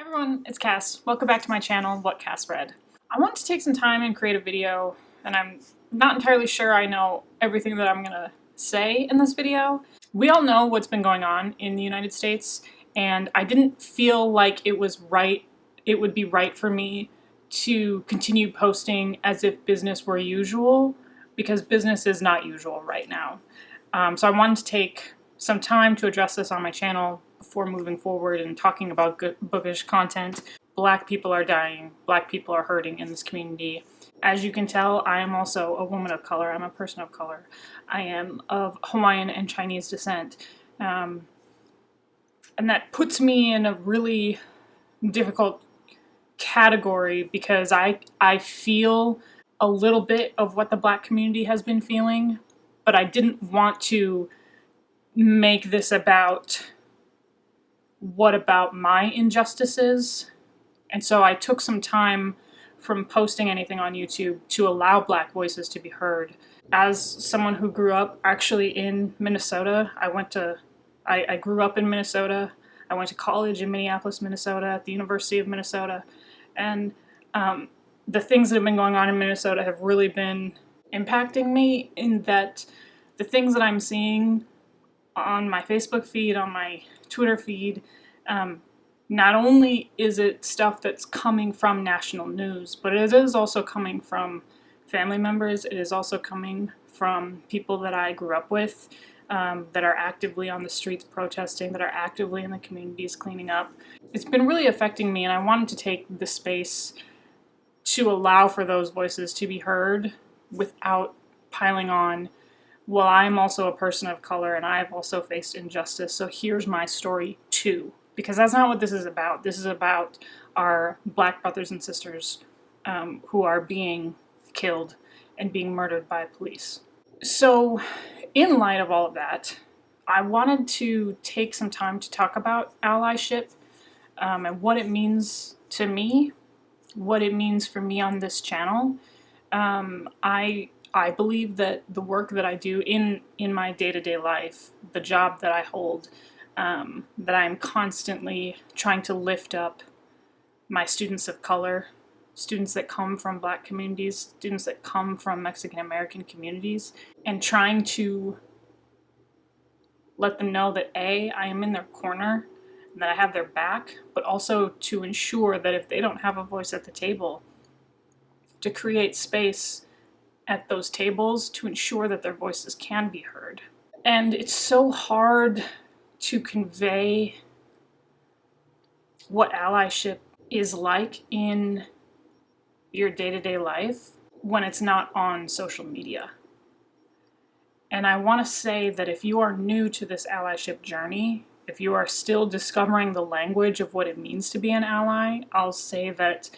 Everyone, it's Cass. Welcome back to my channel, whatcassread. I want to take some time and create a video, and I'm not entirely sure I know everything that I'm gonna say in this video. We all know what's been going on in the United States, and I didn't feel like it would be right for me to continue posting as if business were usual, because business is not usual right now. So I wanted to take some time to address this on my channel before moving forward and talking about good bookish content. Black people are dying. Black people are hurting in this community. As you can tell, I am also a woman of color. I'm a person of color. I am of Hawaiian and Chinese descent. And that puts me in a really difficult category because I feel a little bit of what the Black community has been feeling, but I didn't want to make this about what about my injustices. And so I took some time from posting anything on YouTube to allow Black voices to be heard. As someone who grew up actually in Minnesota, I grew up in Minnesota. I went to college in Minneapolis, Minnesota, at the University of Minnesota. And the things that have been going on in Minnesota have really been impacting me, in that the things that I'm seeing on my Facebook feed, on my Twitter feed, not only is it stuff that's coming from national news, but it is also coming from family members. It is also coming from people that I grew up with, that are actively on the streets protesting, that are actively in the communities cleaning up. It's been really affecting me, and I wanted to take the space to allow for those voices to be heard without piling on, well, I'm also a person of color and I've also faced injustice, so here's my story too. Because that's not what this is about. This is about our Black brothers and sisters who are being killed and being murdered by police. So in light of all of that, I wanted to take some time to talk about allyship and what it means to me, what it means for me on this channel. I believe that the work that I do in my day-to-day life, the job that I hold, that I'm constantly trying to lift up my students of color, students that come from Black communities, students that come from Mexican American communities, and trying to let them know that A, I am in their corner, and that I have their back, but also to ensure that if they don't have a voice at the table, to create space at those tables to ensure that their voices can be heard. And it's so hard to convey what allyship is like in your day-to-day life when it's not on social media. And I want to say that if you are new to this allyship journey, if you are still discovering the language of what it means to be an ally, I'll say that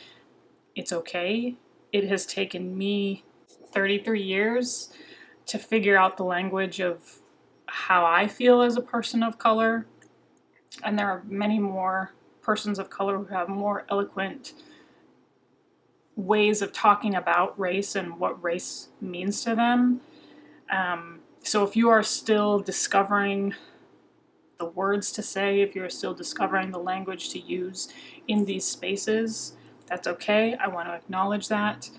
it's okay. It has taken me 33 years to figure out the language of how I feel as a person of color, and there are many more persons of color who have more eloquent ways of talking about race and what race means to them. So if you are still discovering the words to say, if you're still discovering the language to use in these spaces, that's okay. I want to acknowledge that.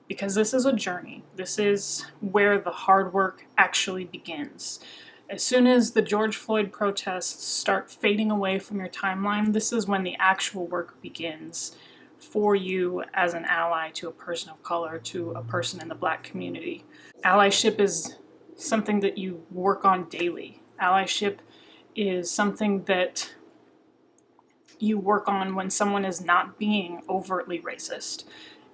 Because this is a journey. This is where the hard work actually begins. As soon as the George Floyd protests start fading away from your timeline, this is when the actual work begins for you as an ally to a person of color, to a person in the Black community. Allyship is something that you work on daily. Allyship is something that you work on when someone is not being overtly racist.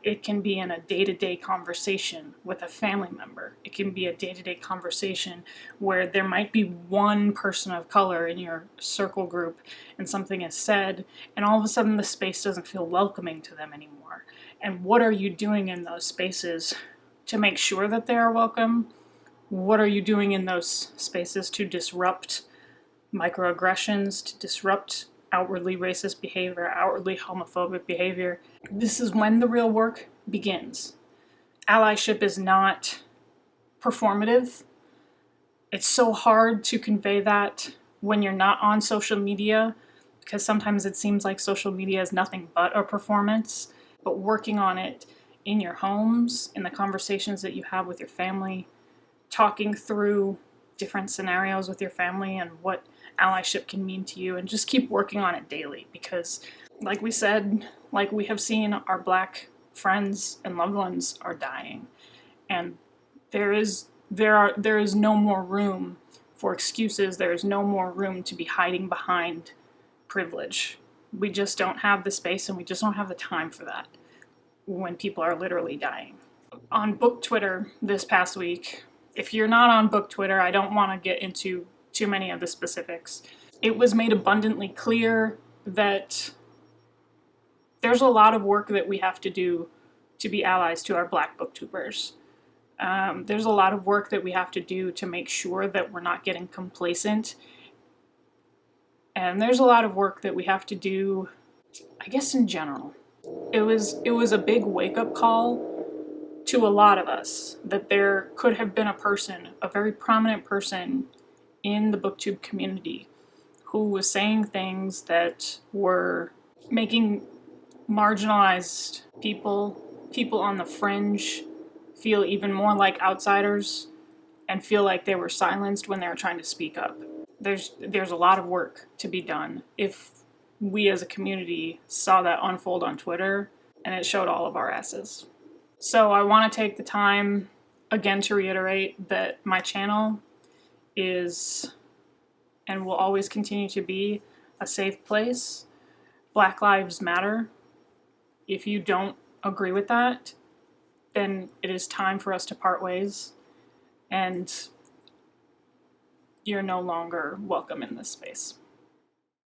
It can be in a day-to-day conversation with a family member. It can be a day-to-day conversation where there might be one person of color in your circle group and something is said, and all of a sudden the space doesn't feel welcoming to them anymore. And what are you doing in those spaces to make sure that they are welcome? What are you doing in those spaces to disrupt microaggressions, to disrupt outwardly racist behavior, outwardly homophobic behavior? This is when the real work begins. Allyship is not performative. It's so hard to convey that when you're not on social media, because sometimes it seems like social media is nothing but a performance, but working on it in your homes, in the conversations that you have with your family, talking through different scenarios with your family and what allyship can mean to you, and just keep working on it daily, because like we said, like we have seen, our Black friends and loved ones are dying, and there is no more room for excuses. There is no more room to be hiding behind privilege. We just don't have the space, and we just don't have the time for that when people are literally dying. On book Twitter this past week, if you're not on book Twitter, I don't want to get into too many of the specifics. It was made abundantly clear that there's a lot of work that we have to do to be allies to our Black booktubers. There's a lot of work that we have to do to make sure that we're not getting complacent. And there's a lot of work that we have to do, I guess, in general. It was a big wake-up call to a lot of us that there could have been a person, a very prominent person in the booktube community, who was saying things that were making marginalized people on the fringe, feel even more like outsiders and feel like they were silenced when they were trying to speak up. There's a lot of work to be done if we as a community saw that unfold on Twitter, and it showed all of our asses. So I want to take the time again to reiterate that my channel is and will always continue to be a safe place. Black Lives Matter. If you don't agree with that, then it is time for us to part ways, and you're no longer welcome in this space.